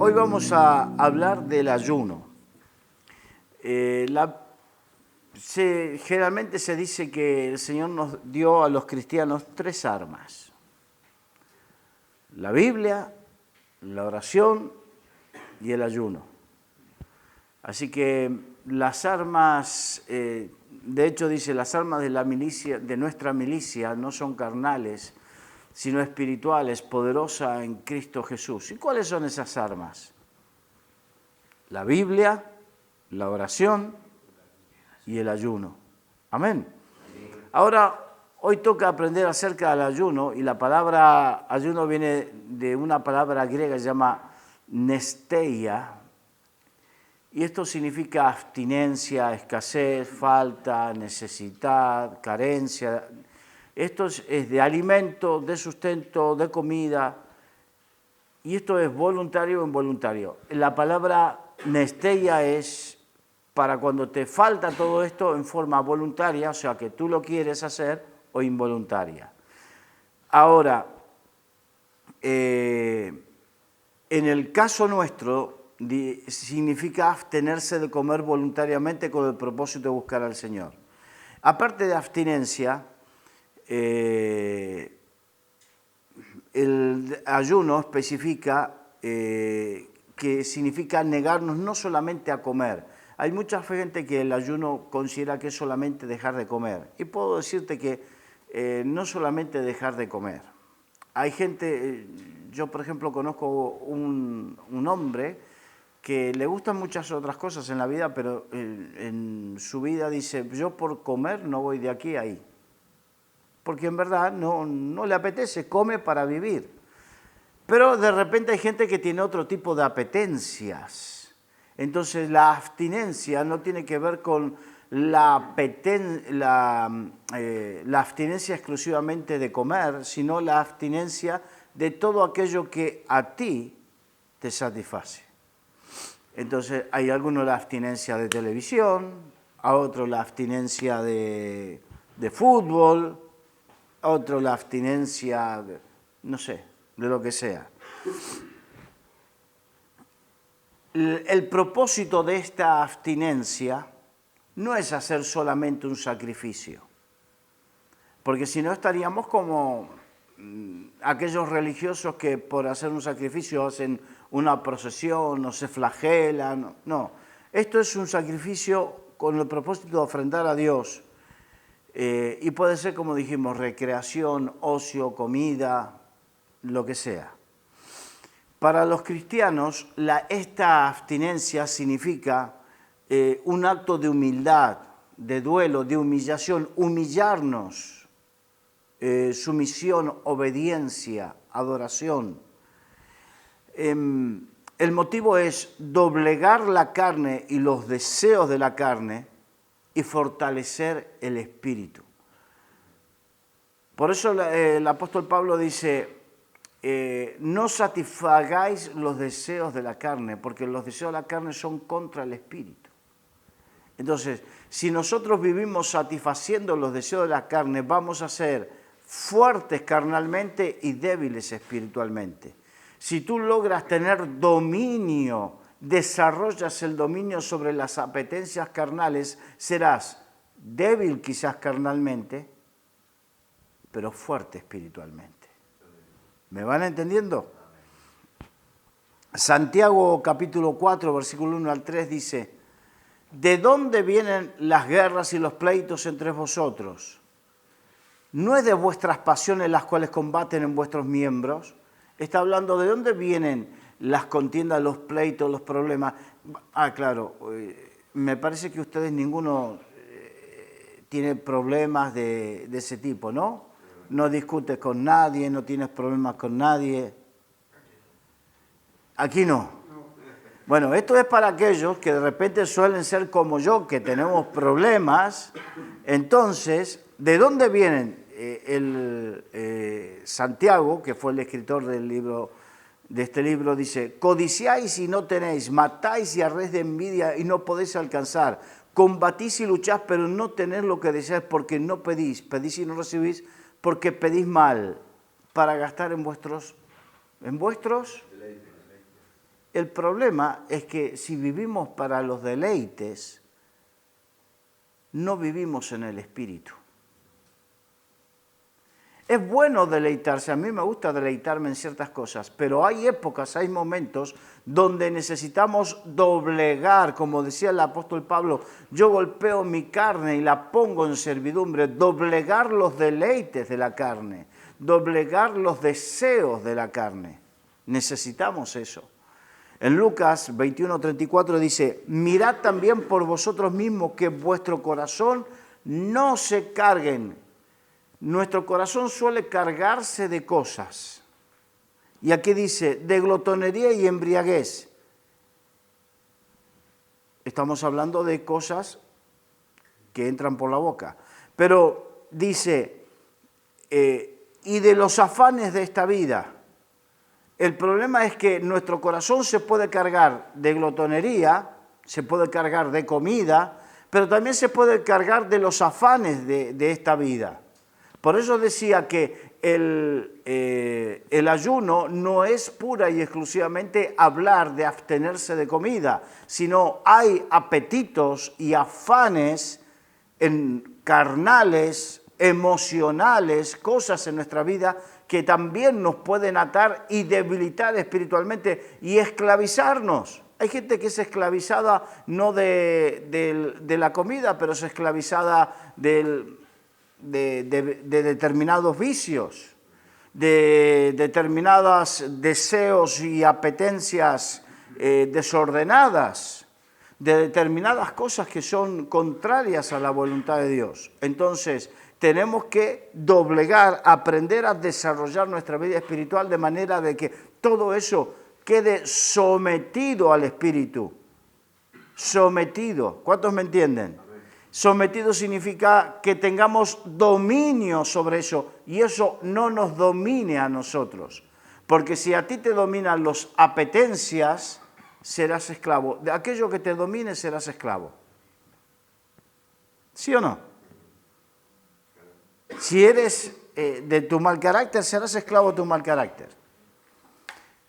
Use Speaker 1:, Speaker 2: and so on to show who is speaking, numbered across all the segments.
Speaker 1: Hoy vamos a hablar del ayuno. Generalmente se dice que el Señor nos dio a los cristianos 3 armas. La Biblia, la oración y el ayuno. Así que las armas, de hecho dice, las armas de la milicia, de nuestra milicia no son carnales, sino espirituales, poderosas en Cristo Jesús. ¿Y cuáles son esas armas? La Biblia, la oración y el ayuno. Amén. Ahora, hoy toca aprender acerca del ayuno, y la palabra ayuno viene de una palabra griega que se llama nesteia, y esto significa abstinencia, escasez, falta, necesidad, carencia. Esto es de alimento, de sustento, de comida, y esto es voluntario o involuntario. La palabra nesteia es para cuando te falta todo esto en forma voluntaria, o sea que tú lo quieres hacer, o involuntaria. Ahora, en el caso nuestro, significa abstenerse de comer voluntariamente con el propósito de buscar al Señor. Aparte de abstinencia, el ayuno especifica que significa negarnos no solamente a comer. Hay mucha gente que el ayuno considera que es solamente dejar de comer. Y puedo decirte que no solamente dejar de comer. Hay gente, yo por ejemplo conozco un hombre que le gustan muchas otras cosas en la vida, pero en su vida dice, yo por comer no voy de aquí a ahí. Porque en verdad no le apetece, come para vivir. Pero de repente hay gente que tiene otro tipo de apetencias. Entonces la abstinencia no tiene que ver con la abstinencia exclusivamente de comer, sino la abstinencia de todo aquello que a ti te satisface. Entonces hay algunos la abstinencia de televisión, a otros la abstinencia de fútbol, a otro la abstinencia, no sé, de lo que sea. El propósito de esta abstinencia no es hacer solamente un sacrificio, porque si no estaríamos como aquellos religiosos que por hacer un sacrificio hacen una procesión o se flagelan. No, esto es un sacrificio con el propósito de ofrendar a Dios. Y puede ser, como dijimos, recreación, ocio, comida, lo que sea. Para los cristianos, esta abstinencia significa un acto de humildad, de duelo, de humillación, humillarnos, sumisión, obediencia, adoración. El motivo es doblegar la carne y los deseos de la carne y fortalecer el espíritu. Por eso el apóstol Pablo dice, no satisfagáis los deseos de la carne, porque los deseos de la carne son contra el espíritu. Entonces, si nosotros vivimos satisfaciendo los deseos de la carne, vamos a ser fuertes carnalmente y débiles espiritualmente. Si tú logras tener dominio, desarrollas el dominio sobre las apetencias carnales, serás débil quizás carnalmente, pero fuerte espiritualmente. ¿Me van entendiendo? Santiago capítulo 4, versículo 1 al 3 dice, ¿de dónde vienen las guerras y los pleitos entre vosotros? ¿No es de vuestras pasiones las cuales combaten en vuestros miembros? Está hablando de dónde vienen las contiendas, los pleitos, los problemas. Claro, me parece que ustedes ninguno tiene problemas de ese tipo, ¿no? No discutes con nadie, no tienes problemas con nadie. Aquí no. Bueno, esto es para aquellos que de repente suelen ser como yo, que tenemos problemas. Entonces, ¿de dónde vienen? Santiago, que fue el escritor de este libro, dice, codiciáis y no tenéis, matáis y arréis de envidia y no podéis alcanzar, combatís y lucháis, pero no tenéis lo que deseáis porque no pedís, pedís y no recibís porque pedís mal, para gastar en vuestros El problema es que si vivimos para los deleites, no vivimos en el Espíritu. Es bueno deleitarse, a mí me gusta deleitarme en ciertas cosas, pero hay épocas, hay momentos donde necesitamos doblegar, como decía el apóstol Pablo, yo golpeo mi carne y la pongo en servidumbre, doblegar los deleites de la carne, doblegar los deseos de la carne. Necesitamos eso. En Lucas 21:34 dice, mirad también por vosotros mismos que vuestro corazón no se carguen. Nuestro corazón suele cargarse de cosas. Y aquí dice, de glotonería y embriaguez. Estamos hablando de cosas que entran por la boca. Pero dice, y de los afanes de esta vida. El problema es que nuestro corazón se puede cargar de glotonería, se puede cargar de comida, pero también se puede cargar de los afanes de esta vida. Por eso decía que el ayuno no es pura y exclusivamente hablar de abstenerse de comida, sino hay apetitos y afanes carnales, emocionales, cosas en nuestra vida que también nos pueden atar y debilitar espiritualmente y esclavizarnos. Hay gente que es esclavizada no de la comida, pero es esclavizada de determinados vicios, de determinados deseos y apetencias desordenadas, de determinadas cosas que son contrarias a la voluntad de Dios. Entonces, tenemos que doblegar, aprender a desarrollar nuestra vida espiritual de manera de que todo eso quede sometido al Espíritu. Sometido. ¿Cuántos me entienden? Sometido significa que tengamos dominio sobre eso y eso no nos domine a nosotros. Porque si a ti te dominan las apetencias, serás esclavo. De aquello que te domine, serás esclavo. ¿Sí o no? Si eres de tu mal carácter, serás esclavo de tu mal carácter.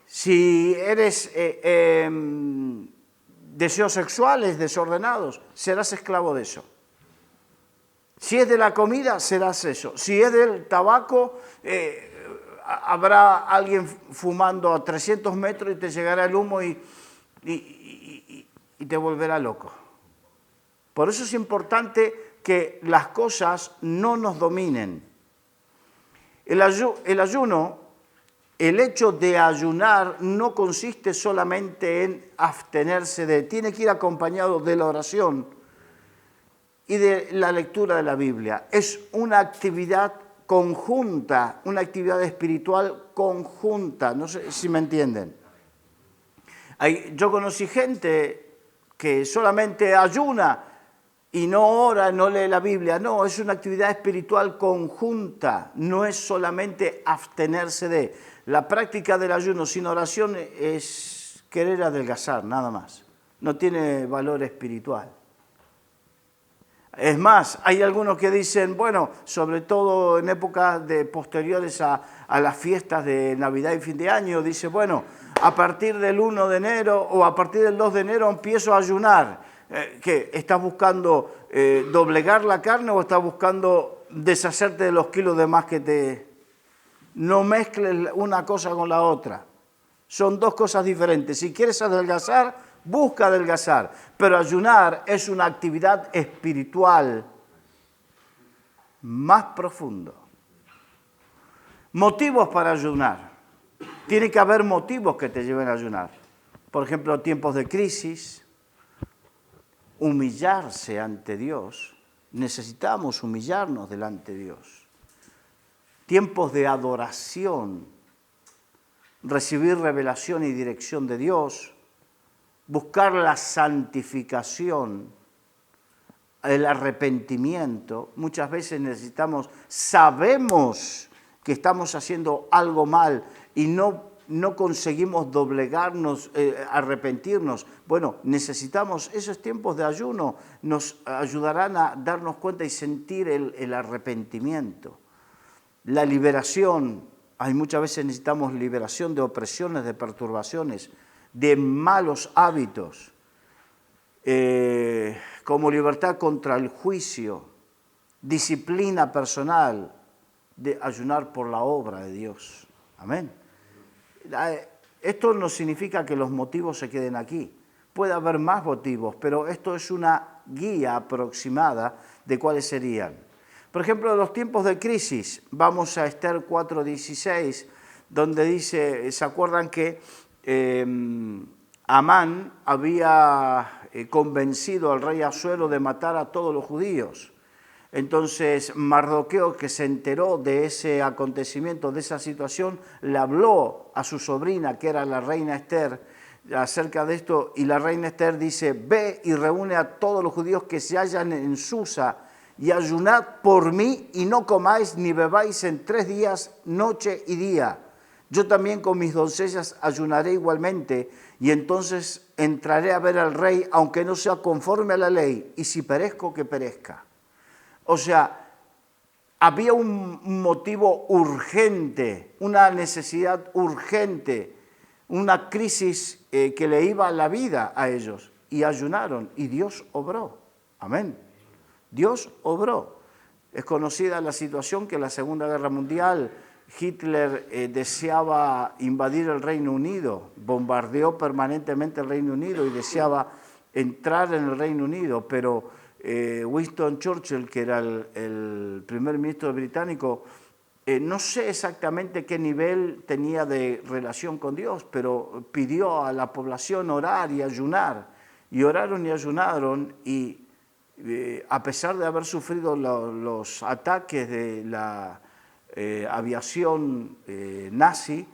Speaker 1: Si eres deseos sexuales desordenados, serás esclavo de eso. Si es de la comida, serás eso. Si es del tabaco, habrá alguien fumando a 300 metros y te llegará el humo y te volverá loco. Por eso es importante que las cosas no nos dominen. El ayuno, el hecho de ayunar no consiste solamente en abstenerse tiene que ir acompañado de la oración y de la lectura de la Biblia. Es una actividad conjunta, una actividad espiritual conjunta. No sé si me entienden. Yo conocí gente que solamente ayuna y no ora, no lee la Biblia. No, es una actividad espiritual conjunta, no es solamente abstenerse de. La práctica del ayuno sin oración es querer adelgazar, nada más. No tiene valor espiritual. Es más, hay algunos que dicen, bueno, sobre todo en épocas posteriores a las fiestas de Navidad y fin de año, dice, bueno, a partir del 1 de enero o a partir del 2 de enero empiezo a ayunar. ¿Qué? ¿Estás buscando doblegar la carne o estás buscando deshacerte de los kilos de más que te... No mezcles una cosa con la otra. Son dos cosas diferentes. Si quieres adelgazar, busca adelgazar. Pero ayunar es una actividad espiritual más profundo. Motivos para ayunar. Tiene que haber motivos que te lleven a ayunar. Por ejemplo, tiempos de crisis. Humillarse ante Dios, necesitamos humillarnos delante de Dios. Tiempos de adoración, recibir revelación y dirección de Dios, buscar la santificación, el arrepentimiento. Muchas veces sabemos que estamos haciendo algo mal y no conseguimos doblegarnos, arrepentirnos. Bueno, necesitamos esos tiempos de ayuno, nos ayudarán a darnos cuenta y sentir el arrepentimiento. La liberación, muchas veces necesitamos liberación de opresiones, de perturbaciones. de malos hábitos, como libertad contra el juicio, disciplina personal, de ayunar por la obra de Dios. Amén. Esto no significa que los motivos se queden aquí. Puede haber más motivos, pero esto es una guía aproximada de cuáles serían. Por ejemplo, en los tiempos de crisis, vamos a Esther 4:16, donde dice, ¿se acuerdan que Amán había convencido al rey Asuero de matar a todos los judíos? Entonces Mardoqueo, que se enteró de ese acontecimiento, de esa situación, le habló a su sobrina, que era la reina Esther, acerca de esto, y la reina Esther dice, ve y reúne a todos los judíos que se hallan en Susa y ayunad por mí y no comáis ni bebáis en 3 días, noche y día. Yo también con mis doncellas ayunaré igualmente y entonces entraré a ver al rey, aunque no sea conforme a la ley, y si perezco, que perezca. O sea, había un motivo urgente, una necesidad urgente, una crisis que le iba a la vida a ellos. Y ayunaron y Dios obró. Amén. Dios obró. Es conocida la situación que en la Segunda Guerra Mundial Hitler deseaba invadir el Reino Unido, bombardeó permanentemente el Reino Unido y deseaba entrar en el Reino Unido, pero Winston Churchill, que era el primer ministro británico, no sé exactamente qué nivel tenía de relación con Dios, pero pidió a la población orar y ayunar. Y oraron y ayunaron y a pesar de haber sufrido los ataques de la aviación nazi,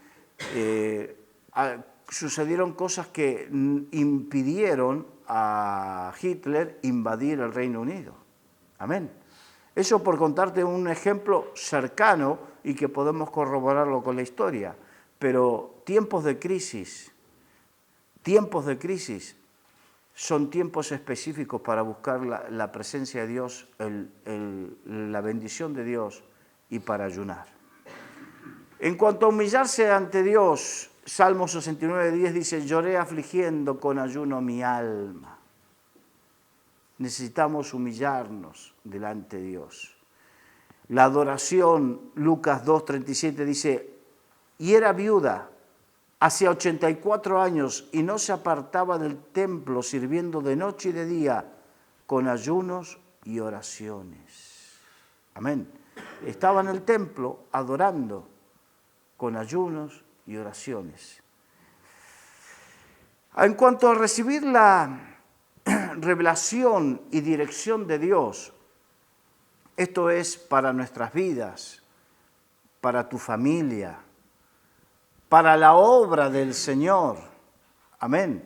Speaker 1: sucedieron cosas que impidieron a Hitler invadir el Reino Unido. Amén. Eso por contarte un ejemplo cercano y que podemos corroborarlo con la historia. Pero tiempos de crisis son tiempos específicos para buscar la presencia de Dios, la bendición de Dios y para ayunar. En cuanto a humillarse ante Dios, Salmo 69:10 dice, lloré afligiendo con ayuno mi alma. Necesitamos humillarnos delante de Dios. La adoración, Lucas 2:37 dice, y era viuda, hacía 84 años y no se apartaba del templo sirviendo de noche y de día con ayunos y oraciones. Amén. Estaba en el templo adorando con ayunos y oraciones. En cuanto a recibir la revelación y dirección de Dios, esto es para nuestras vidas, para tu familia, para la obra del Señor. Amén.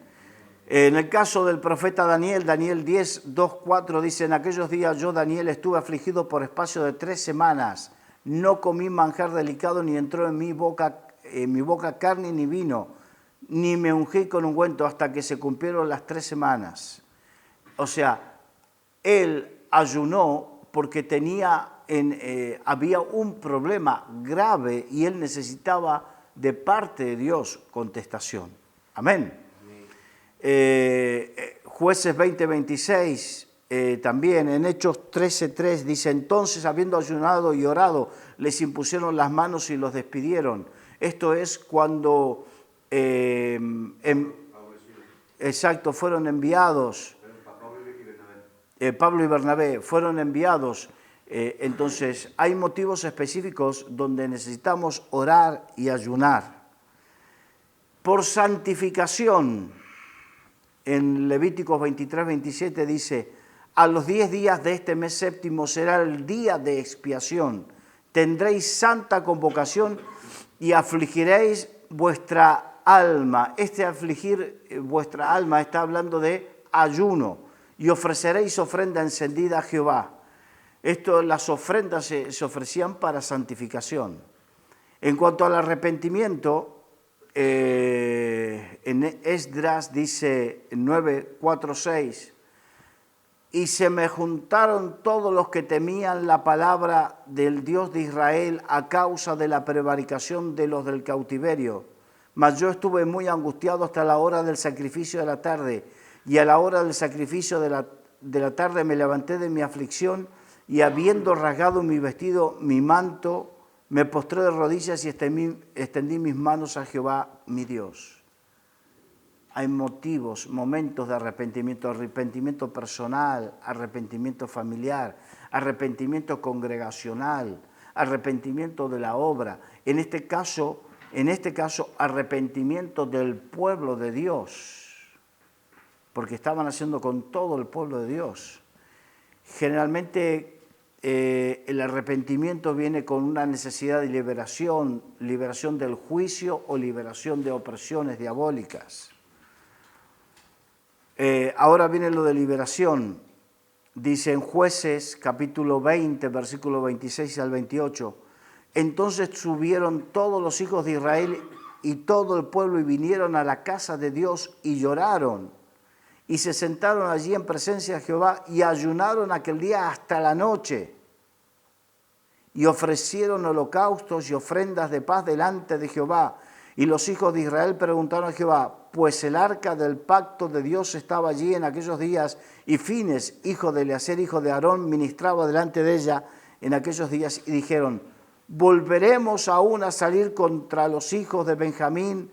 Speaker 1: En el caso del profeta Daniel, Daniel 10:2-4 dice, en aquellos días yo, Daniel, estuve afligido por espacio de 3 semanas. No comí manjar delicado, ni entró en mi boca carne ni vino, ni me ungí con ungüento hasta que se cumplieron las 3 semanas. O sea, él ayunó porque había un problema grave y él necesitaba de parte de Dios contestación. Amén. Jueces 20:26. También en Hechos 13:3 dice, entonces habiendo ayunado y orado, les impusieron las manos y los despidieron. Esto es cuando, fueron enviados, Pablo y Bernabé fueron enviados. Entonces hay motivos específicos donde necesitamos orar y ayunar. Por santificación, en Levíticos 23:27 dice, a los 10 días de este mes séptimo será el día de expiación. Tendréis santa convocación y afligiréis vuestra alma. Afligir vuestra alma está hablando de ayuno. Y ofreceréis ofrenda encendida a Jehová. Las ofrendas se ofrecían para santificación. En cuanto al arrepentimiento, en Esdras dice 9:4-6, y se me juntaron todos los que temían la palabra del Dios de Israel a causa de la prevaricación de los del cautiverio. mas yo estuve muy angustiado hasta la hora del sacrificio de la tarde, y a la hora del sacrificio de la tarde me levanté de mi aflicción, y habiendo rasgado mi vestido, mi manto, me postré de rodillas y extendí mis manos a Jehová, mi Dios. Hay motivos, momentos de arrepentimiento personal, arrepentimiento familiar, arrepentimiento congregacional, arrepentimiento de la obra. En este caso, arrepentimiento del pueblo de Dios, porque estaban haciendo con todo el pueblo de Dios. Generalmente el arrepentimiento viene con una necesidad de liberación del juicio o liberación de opresiones diabólicas. Ahora viene lo de liberación. Dice en Jueces capítulo 20, versículo 26 al 28, entonces subieron todos los hijos de Israel y todo el pueblo y vinieron a la casa de Dios y lloraron y se sentaron allí en presencia de Jehová y ayunaron aquel día hasta la noche y ofrecieron holocaustos y ofrendas de paz delante de Jehová. Y los hijos de Israel preguntaron a Jehová, pues el arca del pacto de Dios estaba allí en aquellos días, y Fines, hijo de Eleazar, hijo de Aarón, ministraba delante de ella en aquellos días, y dijeron, ¿volveremos aún a salir contra los hijos de Benjamín,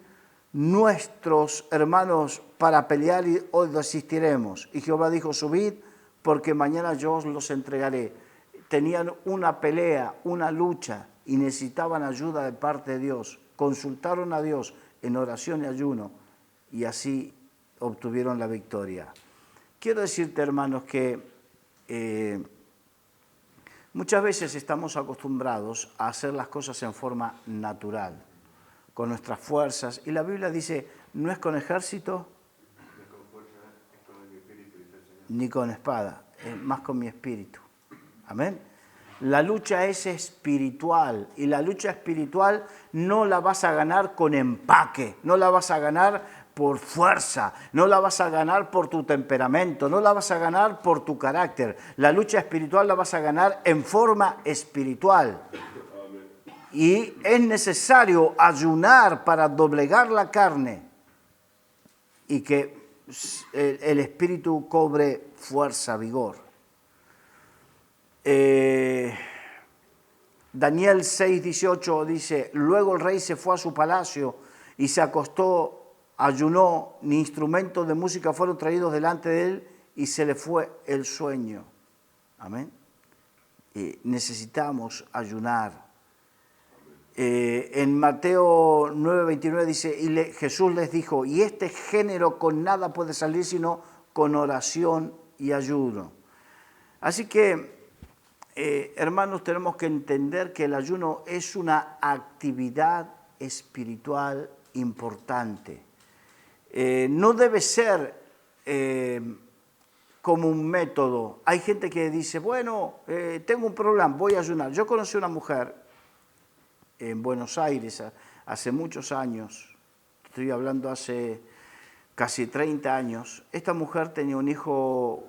Speaker 1: nuestros hermanos, para pelear, y hoy desistiremos? Y Jehová dijo, subid, porque mañana yo os los entregaré. Tenían una pelea, una lucha, y necesitaban ayuda de parte de Dios. Consultaron a Dios en oración y ayuno y así obtuvieron la victoria. Quiero decirte, hermanos, que muchas veces estamos acostumbrados a hacer las cosas en forma natural, con nuestras fuerzas. Y la Biblia dice, no es con ejército ni con espada, es más con mi espíritu. Amén. La lucha es espiritual y la lucha espiritual no la vas a ganar con empaque, no la vas a ganar por fuerza, no la vas a ganar por tu temperamento, no la vas a ganar por tu carácter. La lucha espiritual la vas a ganar en forma espiritual. Y es necesario ayunar para doblegar la carne y que el espíritu cobre fuerza, vigor. Daniel 6:18 dice, luego el rey se fue a su palacio y se acostó, ayunó, ni instrumentos de música fueron traídos delante de él y se le fue el sueño. Amén. Necesitamos ayunar. En Mateo 9:29 dice, y Jesús les dijo, y este género con nada puede salir sino con oración y ayuno. Así que hermanos, tenemos que entender que el ayuno es una actividad espiritual importante. No debe ser como un método. Hay gente que dice, bueno, tengo un problema, voy a ayunar. Yo conocí una mujer en Buenos Aires hace muchos años, estoy hablando hace casi 30 años. Esta mujer tenía un hijo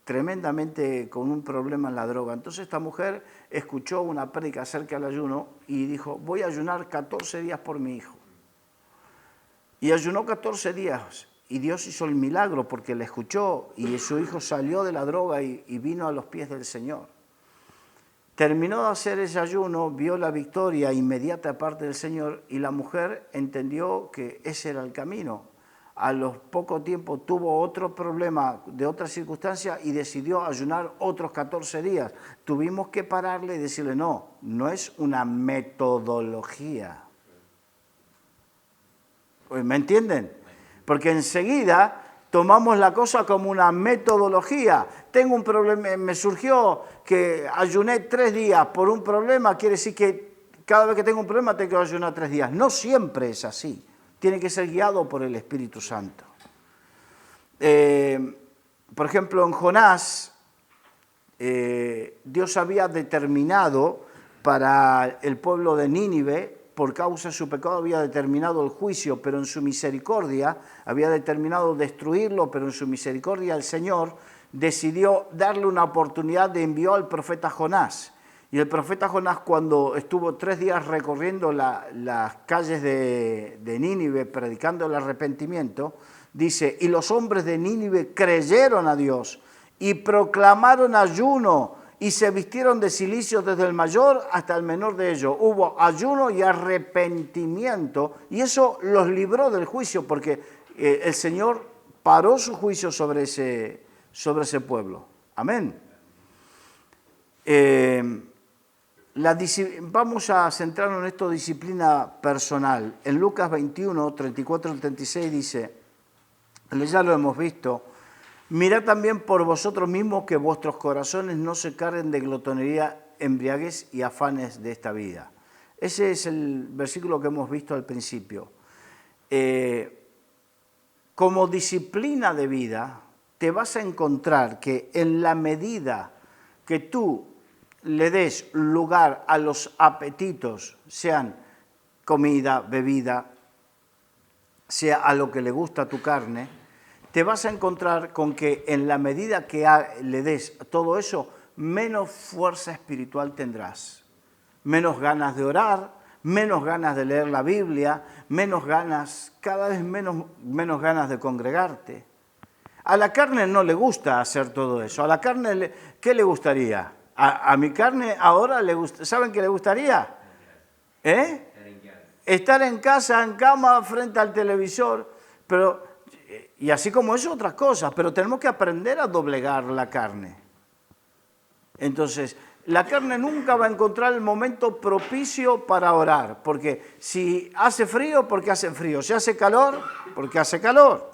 Speaker 1: tremendamente con un problema en la droga. Entonces esta mujer escuchó una prédica acerca del ayuno y dijo, voy a ayunar 14 días por mi hijo. Y ayunó 14 días y Dios hizo el milagro porque le escuchó y su hijo salió de la droga y vino a los pies del Señor. Terminó de hacer ese ayuno, vio la victoria inmediata de parte del Señor y la mujer entendió que ese era el camino. A los poco tiempo tuvo otro problema de otra circunstancia y decidió ayunar otros 14 días. Tuvimos que pararle y decirle, no es una metodología. ¿Me entienden? Porque enseguida tomamos la cosa como una metodología. Tengo un problema, me surgió que ayuné 3 días por un problema, quiere decir que cada vez que tengo un problema tengo que ayunar 3 días. No siempre es así. Tiene que ser guiado por el Espíritu Santo. Por ejemplo, en Jonás, Dios había determinado para el pueblo de Nínive, por causa de su pecado había determinado el juicio, pero en su misericordia había determinado destruirlo, pero en su misericordia el Señor decidió darle una oportunidad de enviar al profeta Jonás. Y el profeta Jonás, cuando estuvo 3 días recorriendo las calles de Nínive predicando el arrepentimiento, dice, y los hombres de Nínive creyeron a Dios y proclamaron ayuno y se vistieron de cilicio desde el mayor hasta el menor de ellos. Hubo ayuno y arrepentimiento y eso los libró del juicio porque el Señor paró su juicio sobre ese pueblo. Amén. Vamos a centrarnos en esto, disciplina personal. En Lucas 21, 34 al 36 dice, ya lo hemos visto, mirad también por vosotros mismos que vuestros corazones no se carguen de glotonería, embriaguez y afanes de esta vida. Ese es el versículo que hemos visto al principio. Como disciplina de vida, te vas a encontrar que en la medida que tú le des lugar a los apetitos, sean comida, bebida, sea a lo que le gusta a tu carne, te vas a encontrar con que en la medida que le des todo eso, menos fuerza espiritual tendrás, menos ganas de orar, menos ganas de leer la Biblia, menos ganas, cada vez menos ganas de congregarte. A la carne no le gusta hacer todo eso. A la carne, ¿qué le gustaría? A mi carne ahora le gusta. ¿Saben qué le gustaría? Estar en casa, en cama, frente al televisor. Y así como eso, otras cosas. Pero tenemos que aprender a doblegar la carne. Entonces, la carne nunca va a encontrar el momento propicio para orar. Porque si hace frío, porque hace frío. Si hace calor, porque hace calor.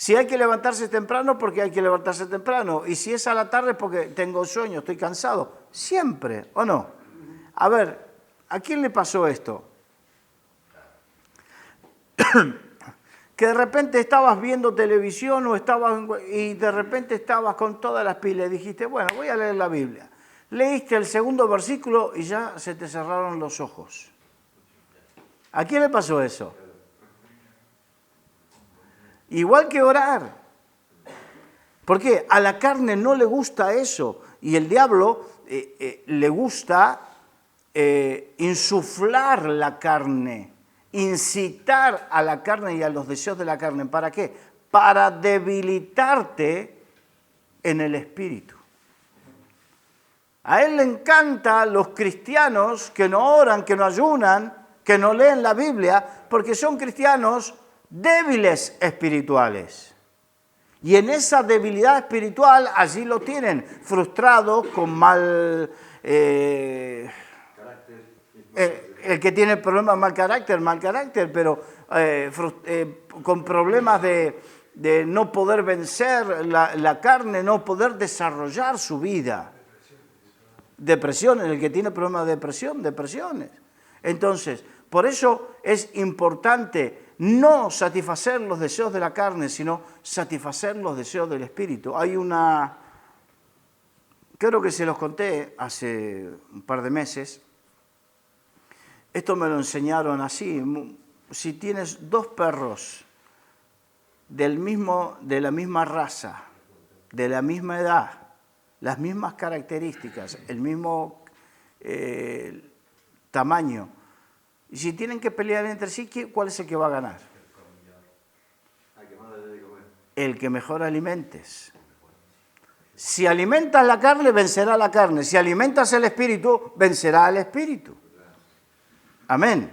Speaker 1: Si hay que levantarse temprano, porque hay que levantarse temprano. Y si es a la tarde, porque tengo sueño, estoy cansado. Siempre, ¿o no? A ver, ¿a quién le pasó esto? Que de repente estabas viendo televisión y de repente estabas con todas las pilas y dijiste, bueno, voy a leer la Biblia. Leíste el segundo versículo y ya se te cerraron los ojos. ¿A quién le pasó eso? Igual que orar. ¿Por qué? A la carne no le gusta eso. Y el diablo le gusta insuflar la carne, incitar a la carne y a los deseos de la carne. ¿Para qué? Para debilitarte en el espíritu. A él le encantan los cristianos que no oran, que no ayunan, que no leen la Biblia, porque son cristianos débiles espirituales. Y en esa debilidad espiritual, allí lo tienen, frustrado, con mal... el que tiene problemas, mal carácter, pero con problemas de no poder vencer la carne, no poder desarrollar su vida. Depresiones, el que tiene problemas de depresión, depresiones. Entonces, por eso es importante no satisfacer los deseos de la carne, sino satisfacer los deseos del espíritu. Creo que se los conté hace un par de meses, esto me lo enseñaron así, si tienes 2 perros de la misma raza, de la misma edad, las mismas características, el mismo tamaño, y si tienen que pelear entre sí, ¿cuál es el que va a ganar? El que mejor alimentes. Si alimentas la carne, vencerá la carne. Si alimentas el espíritu, vencerá el espíritu. Amén.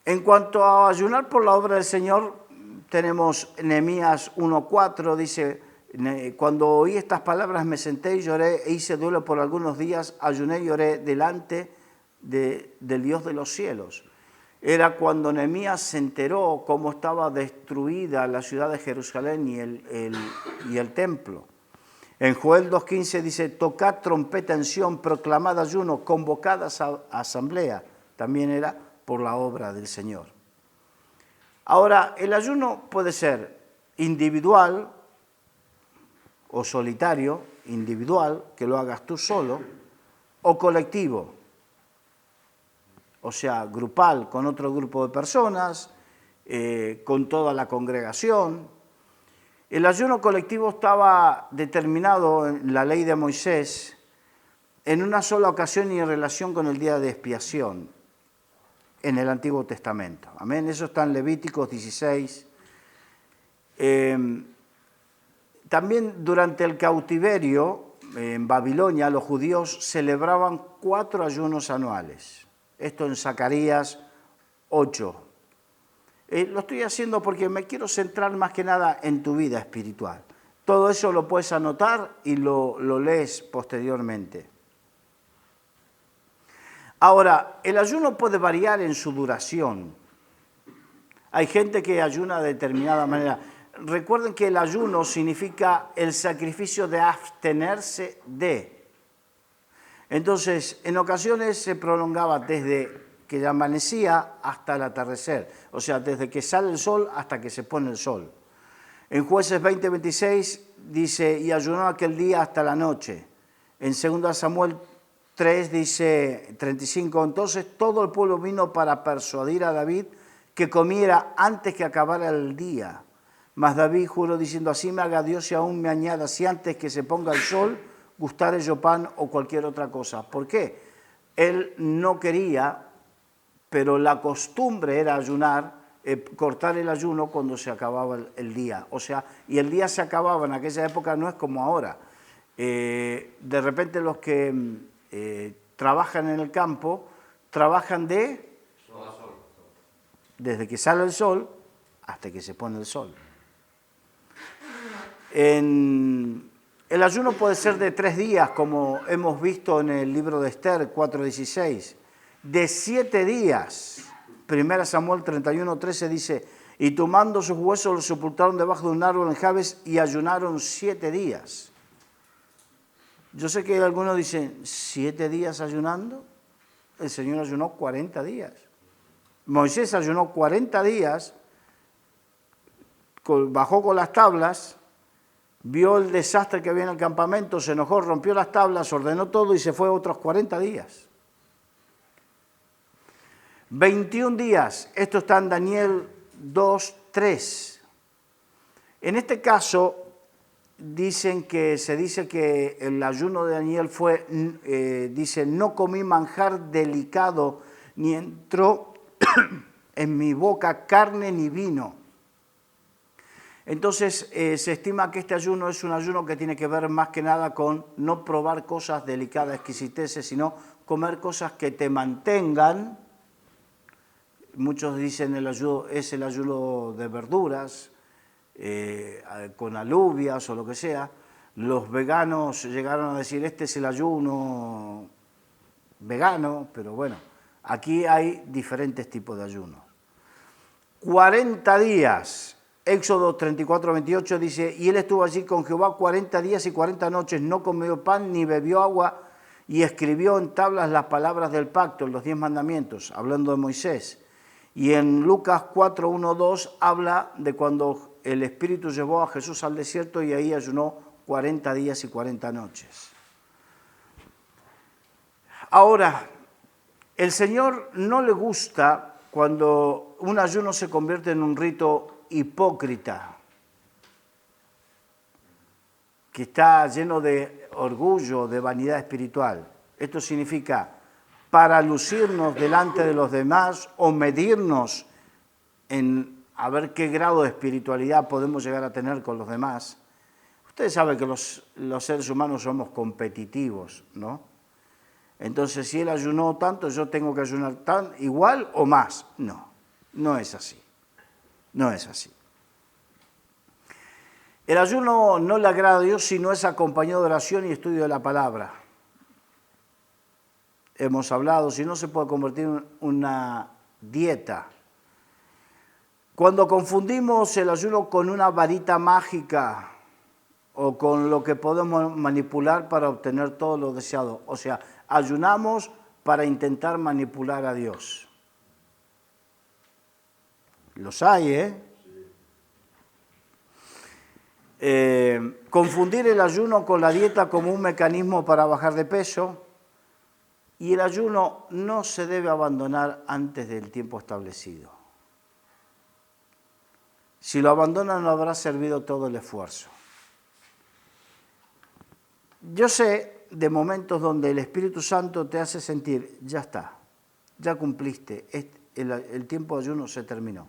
Speaker 1: En cuanto a ayunar por la obra del Señor, tenemos Nehemías 1:4, dice, cuando oí estas palabras me senté y lloré e hice duelo por algunos días, ayuné y lloré delante del Dios de los cielos. Era cuando Nehemías se enteró cómo estaba destruida la ciudad de Jerusalén y el templo. En Joel 2:15 dice, tocad trompeta en Sión, proclamad ayuno, convocad a asamblea. También era por la obra del Señor. Ahora, el ayuno puede ser individual o solitario, individual, que lo hagas tú solo, o colectivo, o sea, grupal, con otro grupo de personas, con toda la congregación. El ayuno colectivo estaba determinado en la ley de Moisés en una sola ocasión y en relación con el día de expiación en el Antiguo Testamento. Amén. Eso está en Levíticos 16. También durante el cautiverio en Babilonia los judíos celebraban 4 ayunos anuales. Esto en Zacarías 8. Lo estoy haciendo porque me quiero centrar más que nada en tu vida espiritual. Todo eso lo puedes anotar y lo lees posteriormente. Ahora, el ayuno puede variar en su duración. Hay gente que ayuna de determinada manera. Recuerden que el ayuno significa el sacrificio de abstenerse de. Entonces, en ocasiones se prolongaba desde que ya amanecía hasta el atardecer, o sea, desde que sale el sol hasta que se pone el sol. En Jueces 20:26 dice, y ayunó aquel día hasta la noche. En 2 Samuel 3 dice 35, entonces todo el pueblo vino para persuadir a David que comiera antes que acabara el día. Mas David juró diciendo, así me haga Dios y aún me añada, si antes que se ponga el sol gustare yo pan o cualquier otra cosa. ¿Por qué? Él no quería, pero la costumbre era ayunar, cortar el ayuno cuando se acababa el día. O sea, y el día se acababa en aquella época, no es como ahora. De repente los que trabajan en el campo, trabajan desde que sale el sol hasta que se pone el sol. El ayuno puede ser de 3 días, como hemos visto en el libro de Esther 4:16. De 7 días, 1 Samuel 31:13 dice, y tomando sus huesos los sepultaron debajo de un árbol en Jabes y ayunaron 7 días. Yo sé que algunos dicen, ¿7 días ayunando? El Señor ayunó 40 días. Moisés ayunó 40 días, bajó con las tablas, vio el desastre que había en el campamento, se enojó, rompió las tablas, ordenó todo y se fue otros 40 días. 21 días, esto está en Daniel 2:3. En este caso, se dice que el ayuno de Daniel fue, dice, no comí manjar delicado, ni entró en mi boca carne ni vino. Entonces, se estima que este ayuno es un ayuno que tiene que ver más que nada con no probar cosas delicadas, exquisiteces, sino comer cosas que te mantengan. Muchos dicen el ayuno es el ayuno de verduras, con alubias o lo que sea. Los veganos llegaron a decir, este es el ayuno vegano, pero bueno, aquí hay diferentes tipos de ayunos. 40 días, Éxodo 34:28 dice, y él estuvo allí con Jehová 40 días y 40 noches, no comió pan ni bebió agua, y escribió en tablas las palabras del pacto, los 10 mandamientos, hablando de Moisés. Y en Lucas 4:1-2 habla de cuando el Espíritu llevó a Jesús al desierto y ahí ayunó 40 días y 40 noches. Ahora, el Señor no le gusta cuando un ayuno se convierte en un rito hipócrita, que está lleno de orgullo, de vanidad espiritual. Esto significa para lucirnos delante de los demás o medirnos en a ver qué grado de espiritualidad podemos llegar a tener con los demás. Ustedes saben que los seres humanos somos competitivos, ¿no? Entonces, si él ayunó tanto, yo tengo que ayunar igual o más. No, no es así. No es así. El ayuno no le agrada a Dios si no es acompañado de oración y estudio de la palabra. Hemos hablado, si no se puede convertir en una dieta. Cuando confundimos el ayuno con una varita mágica o con lo que podemos manipular para obtener todo lo deseado, o sea, ayunamos para intentar manipular a Dios. Los hay, confundir el ayuno con la dieta como un mecanismo para bajar de peso, y el ayuno no se debe abandonar antes del tiempo establecido. Si lo abandonas no habrá servido todo el esfuerzo. Yo sé de momentos donde el Espíritu Santo te hace sentir, ya está, ya cumpliste, el tiempo de ayuno se terminó.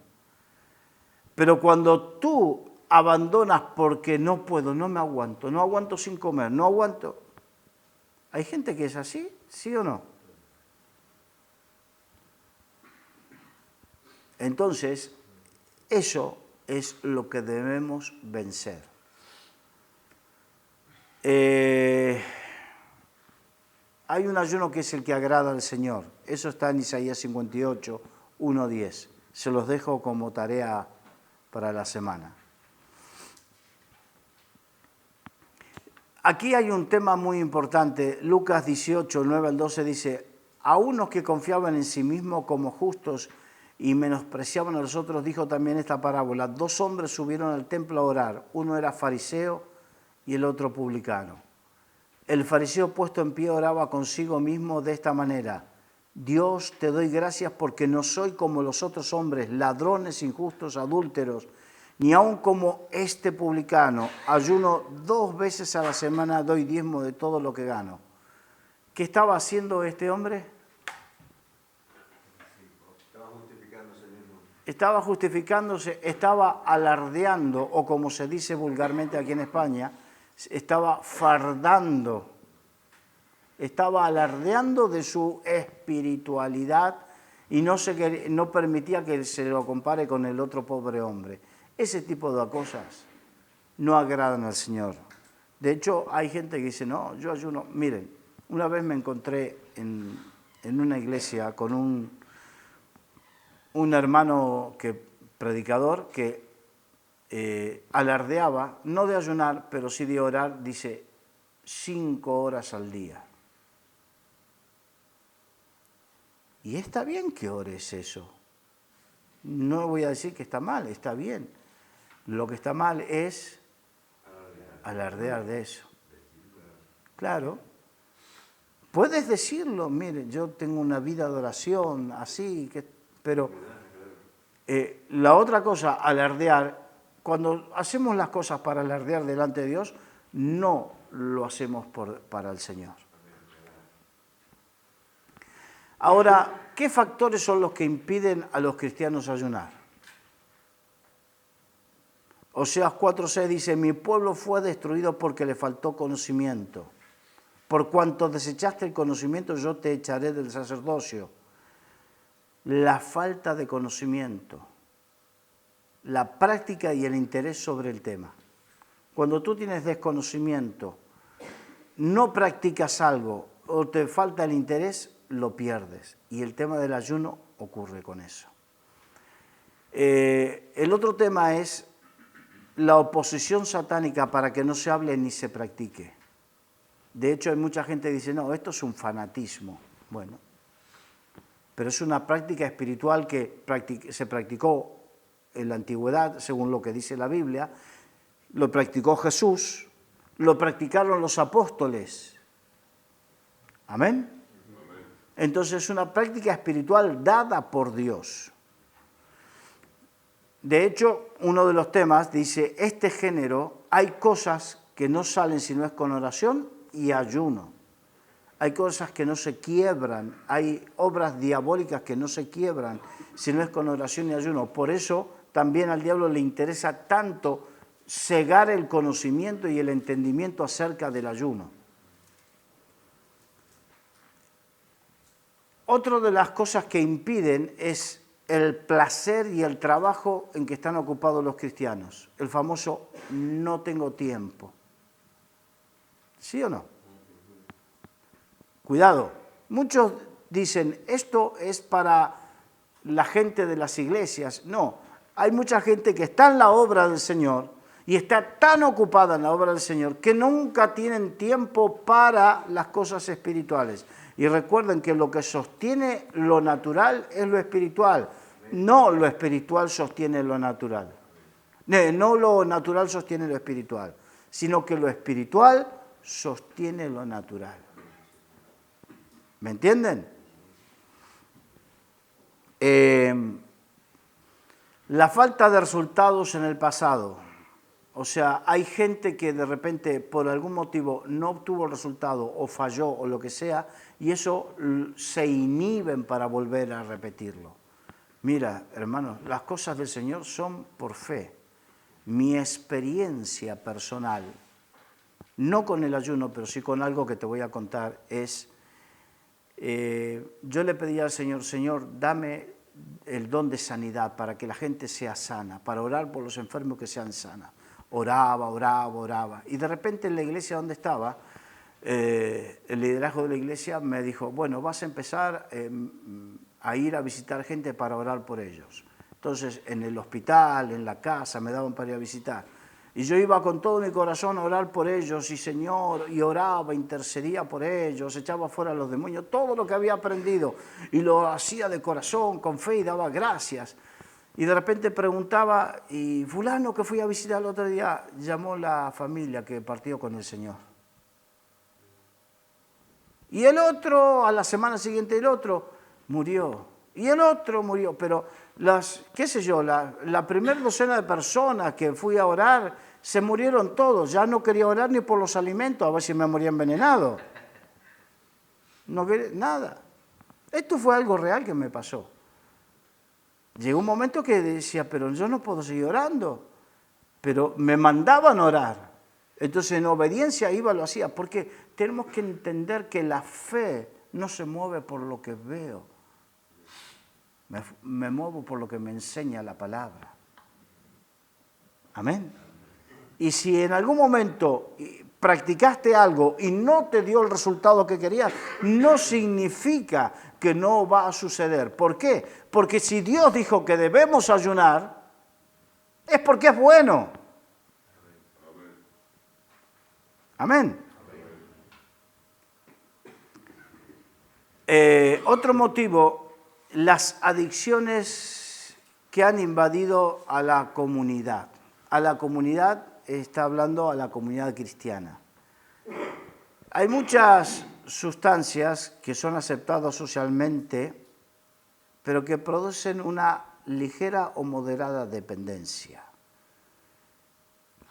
Speaker 1: Pero cuando tú abandonas porque no puedo, no aguanto sin comer, no aguanto. ¿Hay gente que es así? ¿Sí o no? Entonces, eso es lo que debemos vencer. Hay un ayuno que es el que agrada al Señor. Eso está en Isaías 58, 1-10. Se los dejo como tarea para la semana. Aquí hay un tema muy importante. Lucas 18, 9-12 dice, a unos que confiaban en sí mismos como justos y menospreciaban a los otros, dijo también esta parábola. 2 hombres subieron al templo a orar. Uno era fariseo y el otro publicano. El fariseo puesto en pie oraba consigo mismo de esta manera. Dios, te doy gracias porque no soy como los otros hombres, ladrones, injustos, adúlteros, ni aun como este publicano. Ayuno 2 veces a la semana, doy diezmo de todo lo que gano. ¿Qué estaba haciendo este hombre? Estaba justificándose, estaba alardeando, o como se dice vulgarmente aquí en España, estaba fardando, estaba alardeando de su espiritualidad y no permitía que se lo compare con el otro pobre hombre. Ese tipo de cosas no agradan al Señor. De hecho, hay gente que dice, no, yo ayuno. Miren, una vez me encontré en una iglesia con un hermano predicador que alardeaba, no de ayunar, pero sí de orar, dice, 5 horas al día. Y está bien que ores eso. No voy a decir que está mal, está bien. Lo que está mal es alardear de eso. Claro. Puedes decirlo, mire, yo tengo una vida de oración, así, pero la otra cosa, alardear, cuando hacemos las cosas para alardear delante de Dios, no lo hacemos para el Señor. Ahora, ¿qué factores son los que impiden a los cristianos ayunar? Oseas 4:6 dice, mi pueblo fue destruido porque le faltó conocimiento. Por cuanto desechaste el conocimiento, yo te echaré del sacerdocio. La falta de conocimiento, la práctica y el interés sobre el tema. Cuando tú tienes desconocimiento, no practicas algo o te falta el interés, lo pierdes. Y el tema del ayuno ocurre con eso. El otro tema es la oposición satánica para que no se hable ni se practique. De hecho, hay mucha gente que dice, no, esto es un fanatismo. Bueno, pero es una práctica espiritual que se practicó en la antigüedad, según lo que dice la Biblia, lo practicó Jesús, lo practicaron los apóstoles. ¿Amén? Entonces es una práctica espiritual dada por Dios. De hecho, uno de los temas dice, este género, hay cosas que no salen si no es con oración y ayuno. Hay cosas que no se quiebran, hay obras diabólicas que no se quiebran si no es con oración y ayuno. Por eso también al diablo le interesa tanto cegar el conocimiento y el entendimiento acerca del ayuno. Otra de las cosas que impiden es el placer y el trabajo en que están ocupados los cristianos. El famoso no tengo tiempo. ¿Sí o no? Cuidado. Muchos dicen, esto es para la gente de las iglesias. No, hay mucha gente que está en la obra del Señor y está tan ocupada en la obra del Señor que nunca tienen tiempo para las cosas espirituales. Y recuerden que lo que sostiene lo natural es lo espiritual. No lo espiritual sostiene lo natural. No lo natural sostiene lo espiritual, sino que lo espiritual sostiene lo natural. ¿Me entienden? La falta de resultados en el pasado. O sea, hay gente que de repente por algún motivo no obtuvo el resultado o falló o lo que sea, y eso se inhiben para volver a repetirlo. Mira, hermanos, las cosas del Señor son por fe. Mi experiencia personal, no con el ayuno, pero sí con algo que te voy a contar, es, yo le pedí al Señor, Señor, dame el don de sanidad para que la gente sea sana, para orar por los enfermos que sean sanas. Oraba, oraba, oraba. Y de repente en la iglesia donde estaba, el liderazgo de la iglesia me dijo, bueno, vas a empezar a ir a visitar gente para orar por ellos. Entonces, en el hospital, en la casa, me daban para ir a visitar. Y yo iba con todo mi corazón a orar por ellos, y Señor, y oraba, intercedía por ellos, echaba fuera a los demonios, todo lo que había aprendido, y lo hacía de corazón, con fe, y daba gracias. Y de repente preguntaba, y fulano que fui a visitar el otro día, llamó la familia que partió con el Señor. Y el otro, a la semana siguiente el otro, murió. Y el otro murió, pero qué sé yo, la primera docena de personas que fui a orar, se murieron todos. Ya no quería orar ni por los alimentos, a ver si me moría envenenado. No quería nada. Esto fue algo real que me pasó. Llegó un momento que decía, pero yo no puedo seguir orando. Pero me mandaban orar. Entonces en obediencia iba y lo hacía, porque tenemos que entender que la fe no se mueve por lo que veo. Me muevo por lo que me enseña la palabra. Amén. Y si en algún momento practicaste algo y no te dio el resultado que querías, no significa que no va a suceder. ¿Por qué? Porque si Dios dijo que debemos ayunar, es porque es bueno. Amén. Otro motivo, las adicciones que han invadido a la comunidad. A la comunidad, está hablando a la comunidad cristiana. Hay muchas sustancias que son aceptadas socialmente, pero que producen una ligera o moderada dependencia.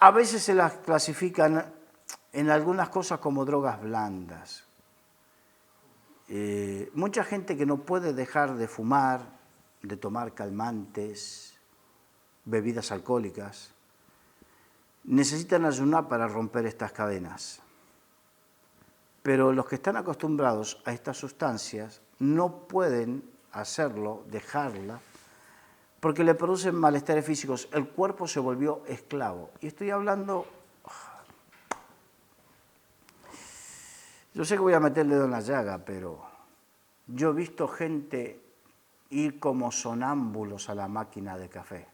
Speaker 1: A veces se las clasifican en algunas cosas como drogas blandas. Mucha gente que no puede dejar de fumar, de tomar calmantes, bebidas alcohólicas, necesitan ayunar para romper estas cadenas. Pero los que están acostumbrados a estas sustancias no pueden hacerlo, dejarla, porque le producen malestares físicos. El cuerpo se volvió esclavo. Y estoy hablando... Yo sé que voy a meter el dedo en la llaga, pero yo he visto gente ir como sonámbulos a la máquina de café.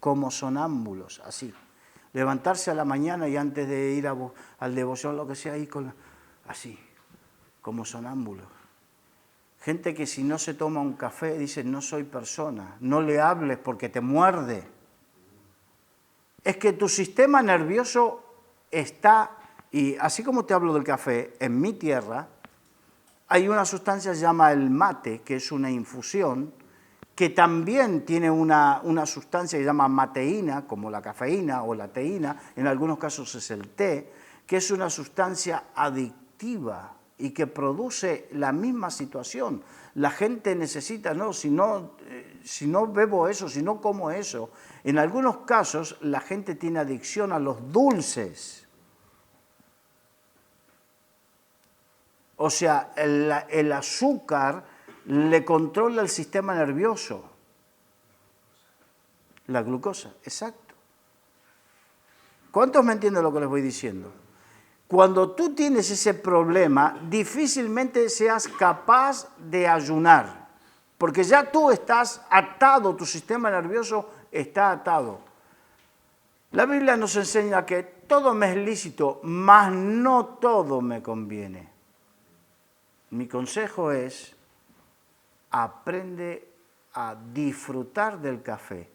Speaker 1: Como sonámbulos, así. Levantarse a la mañana y antes de ir al devoción, lo que sea, ahí así, como sonámbulos. Gente que si no se toma un café dice, no soy persona, no le hables porque te muerde. Es que tu sistema nervioso está, y así como te hablo del café, en mi tierra hay una sustancia que se llama el mate, que es una infusión, que también tiene una sustancia que se llama mateína, como la cafeína o la teína, en algunos casos es el té, que es una sustancia adictiva y que produce la misma situación. La gente necesita, no, si no bebo eso, si no como eso. En algunos casos la gente tiene adicción a los dulces. O sea, el azúcar le controla el sistema nervioso. La glucosa, exacto. ¿Cuántos me entienden lo que les voy diciendo? Cuando tú tienes ese problema, difícilmente seas capaz de ayunar, porque ya tú estás atado, tu sistema nervioso está atado. La Biblia nos enseña que todo me es lícito, mas no todo me conviene. Mi consejo es, aprende a disfrutar del café.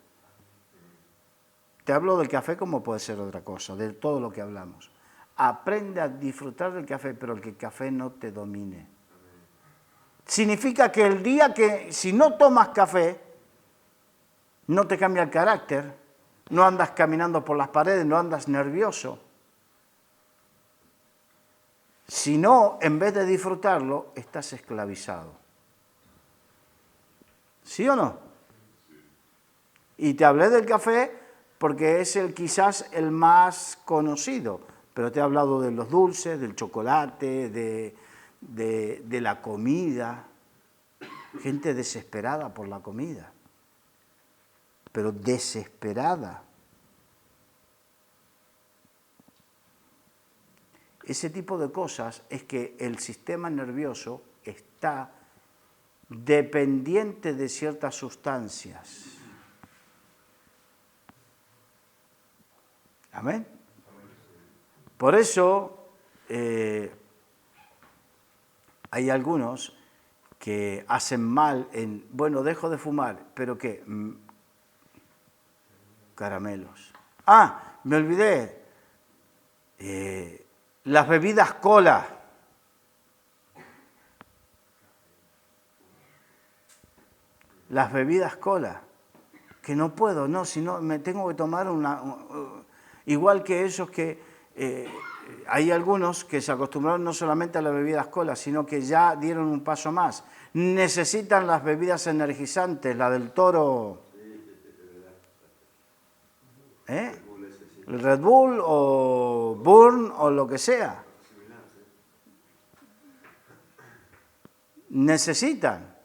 Speaker 1: Te hablo del café como puede ser otra cosa, de todo lo que hablamos. Aprende a disfrutar del café, pero que el café no te domine. Significa que el día que si no tomas café, no te cambia el carácter, no andas caminando por las paredes, no andas nervioso. Si no, en vez de disfrutarlo, estás esclavizado. ¿Sí o no? Y te hablé del café porque es quizás el más conocido, pero te he hablado de los dulces, del chocolate, de la comida. Gente desesperada por la comida, pero desesperada. Ese tipo de cosas es que el sistema nervioso está dependiente de ciertas sustancias. Amén. Por eso hay algunos que hacen mal en, bueno, dejo de fumar, pero ¿qué? Caramelos. Ah, me olvidé. Las bebidas cola. Las bebidas cola. Que no puedo, no, si no me tengo que tomar igual que esos que hay algunos que se acostumbraron no solamente a las bebidas cola, sino que ya dieron un paso más. Necesitan las bebidas energizantes, la del Toro, el Red Bull o Burn o lo que sea. Necesitan.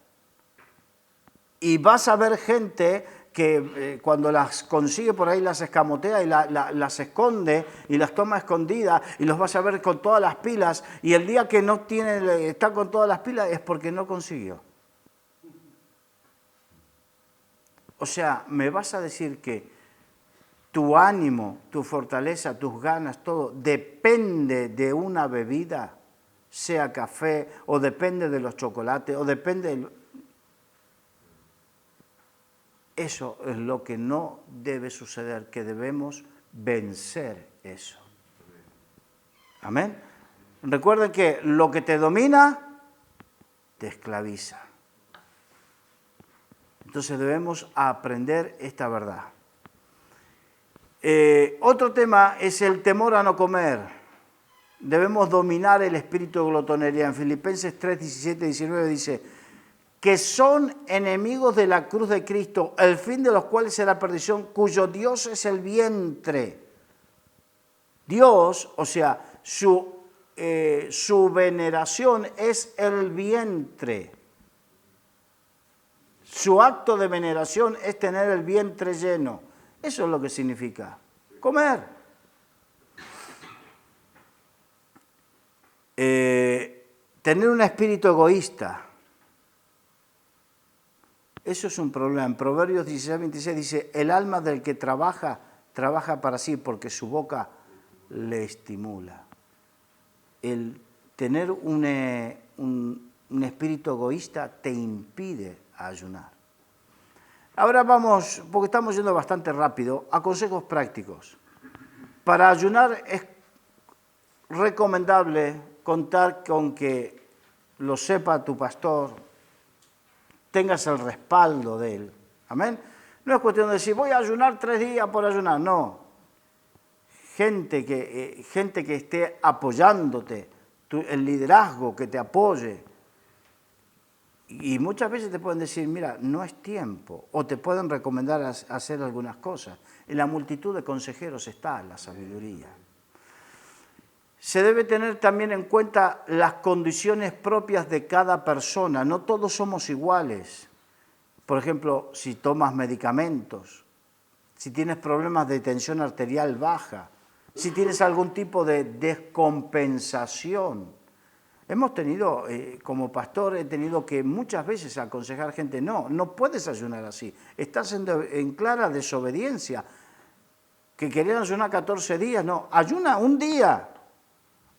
Speaker 1: Y vas a ver gente que cuando las consigue por ahí las escamotea y las esconde y las toma escondidas y los vas a ver con todas las pilas y el día que no tiene, está con todas las pilas es porque no consiguió. O sea, me vas a decir que tu ánimo, tu fortaleza, tus ganas, todo depende de una bebida, sea café o depende de los chocolates o depende de... Eso es lo que no debe suceder, que debemos vencer eso. Amén. Recuerden que lo que te domina, te esclaviza. Entonces debemos aprender esta verdad. Otro tema es el temor a no comer. Debemos dominar el espíritu de glotonería. En Filipenses 3, 17 y 19 dice... que son enemigos de la cruz de Cristo, el fin de los cuales es la perdición, cuyo Dios es el vientre. Dios, o sea, su veneración es el vientre. Su acto de veneración es tener el vientre lleno. Eso es lo que significa comer. Tener un espíritu egoísta. Eso es un problema. En Proverbios 16, 26 dice, el alma del que trabaja, trabaja para sí porque su boca le estimula. El tener un espíritu egoísta te impide ayunar. Ahora vamos, porque estamos yendo bastante rápido, a consejos prácticos. Para ayunar es recomendable contar con que lo sepa tu pastor, tengas el respaldo de él. Amén. No es cuestión de decir, voy a ayunar 3 días por ayunar. No. Gente que esté apoyándote, el liderazgo que te apoye. Y muchas veces te pueden decir, mira, no es tiempo. O te pueden recomendar hacer algunas cosas. En la multitud de consejeros está la sabiduría. Se debe tener también en cuenta las condiciones propias de cada persona. No todos somos iguales. Por ejemplo, si tomas medicamentos, si tienes problemas de tensión arterial baja, si tienes algún tipo de descompensación. Hemos tenido, como pastor, he tenido que muchas veces aconsejar gente, no puedes ayunar así. Estás en clara desobediencia. Que querían ayunar 14 días, no, ayuna un día.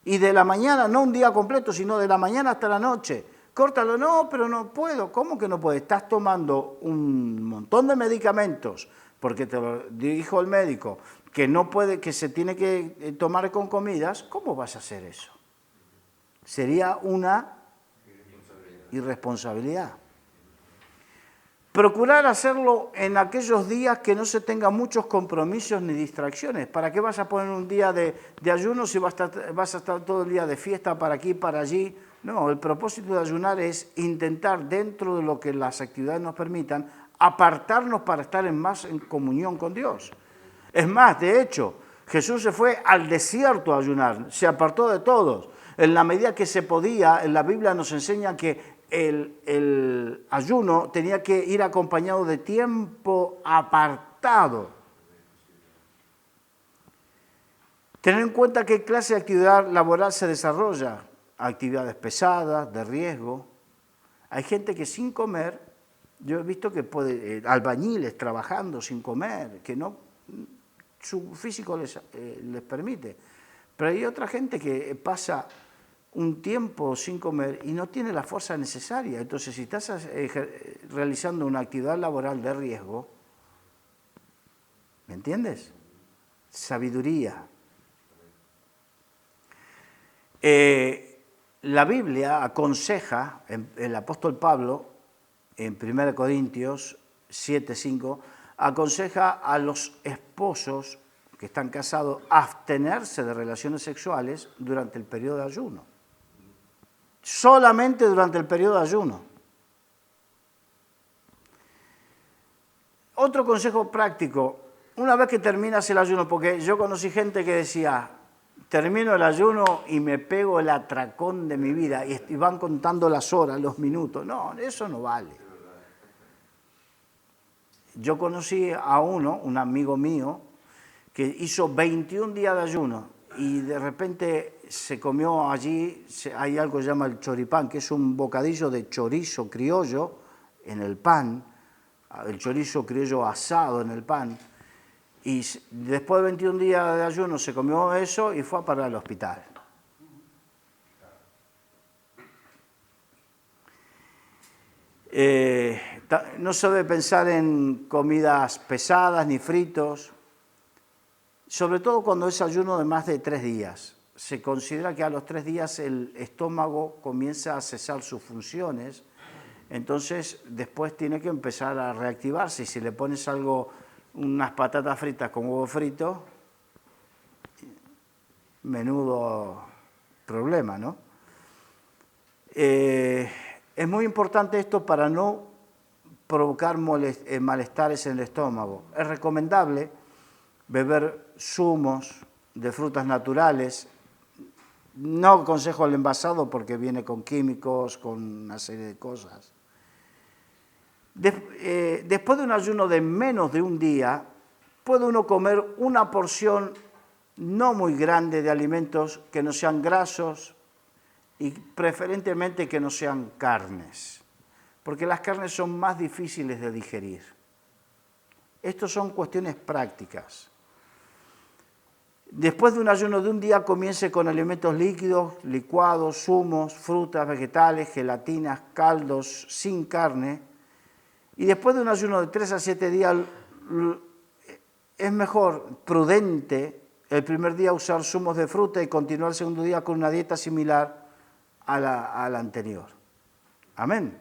Speaker 1: Y de la mañana, no un día completo, sino de la mañana hasta la noche. Córtalo, no, pero no puedo. ¿Cómo que no puedes? Estás tomando un montón de medicamentos, porque te lo dijo el médico, que no puede, que se tiene que tomar con comidas. ¿Cómo vas a hacer eso? Sería una y responsabilidad. Procurar hacerlo en aquellos días que no se tengan muchos compromisos ni distracciones. ¿Para qué vas a poner un día de ayuno si vas a estar todo el día de fiesta para aquí, para allí? No, el propósito de ayunar es intentar, dentro de lo que las actividades nos permitan, apartarnos para estar más en comunión con Dios. Es más, de hecho, Jesús se fue al desierto a ayunar, se apartó de todos. En la medida que se podía, en la Biblia nos enseña que el ayuno tenía que ir acompañado de tiempo apartado. Tener en cuenta qué clase de actividad laboral se desarrolla. Actividades pesadas, de riesgo. Hay gente que sin comer, yo he visto que albañiles trabajando sin comer, que no, su físico les permite. Pero hay otra gente que pasa un tiempo sin comer y no tiene la fuerza necesaria. Entonces, si estás realizando una actividad laboral de riesgo, ¿me entiendes? Sabiduría. La Biblia aconseja, el apóstol Pablo, en 1 Corintios 7:5, aconseja a los esposos que están casados abstenerse de relaciones sexuales durante el periodo de ayuno. Solamente durante el periodo de ayuno. Otro consejo práctico, una vez que terminas el ayuno, porque yo conocí gente que decía, termino el ayuno y me pego el atracón de mi vida, y van contando las horas, los minutos. No, eso no vale. Yo conocí a un amigo mío, que hizo 21 días de ayuno y de repente se comió allí, hay algo que se llama el choripán, que es un bocadillo de chorizo criollo en el pan, el chorizo criollo asado en el pan, y después de 21 días de ayuno se comió eso y fue a parar al hospital. No se debe pensar en comidas pesadas ni fritos, sobre todo cuando es ayuno de más de 3 días. Se considera que a los 3 días el estómago comienza a cesar sus funciones, entonces después tiene que empezar a reactivarse. Y si le pones unas patatas fritas con huevo frito, menudo problema, ¿no? Es muy importante esto para no provocar malestares en el estómago. Es recomendable beber zumos de frutas naturales. No aconsejo el envasado porque viene con químicos, con una serie de cosas. Después de un ayuno de menos de un día, puede uno comer una porción no muy grande de alimentos que no sean grasos y preferentemente que no sean carnes, porque las carnes son más difíciles de digerir. Estas son cuestiones prácticas. Después de un ayuno de un día, comience con alimentos líquidos, licuados, zumos, frutas, vegetales, gelatinas, caldos sin carne. Y después de un ayuno de 3 a 7 días, es mejor, prudente, el primer día usar zumos de fruta y continuar el segundo día con una dieta similar a la anterior. Amén.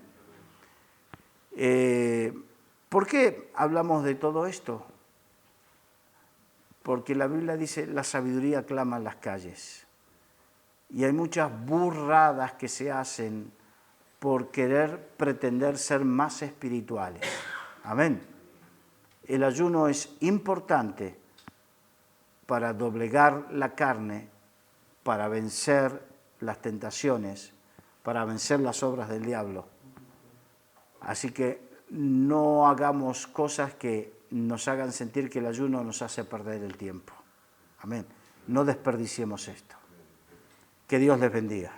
Speaker 1: ¿Por qué hablamos de todo esto? Porque la Biblia dice, la sabiduría clama en las calles. Y hay muchas burradas que se hacen por querer pretender ser más espirituales. Amén. El ayuno es importante para doblegar la carne, para vencer las tentaciones, para vencer las obras del diablo. Así que no hagamos cosas que nos hagan sentir que el ayuno nos hace perder el tiempo. Amén. No desperdiciemos esto. Que Dios les bendiga.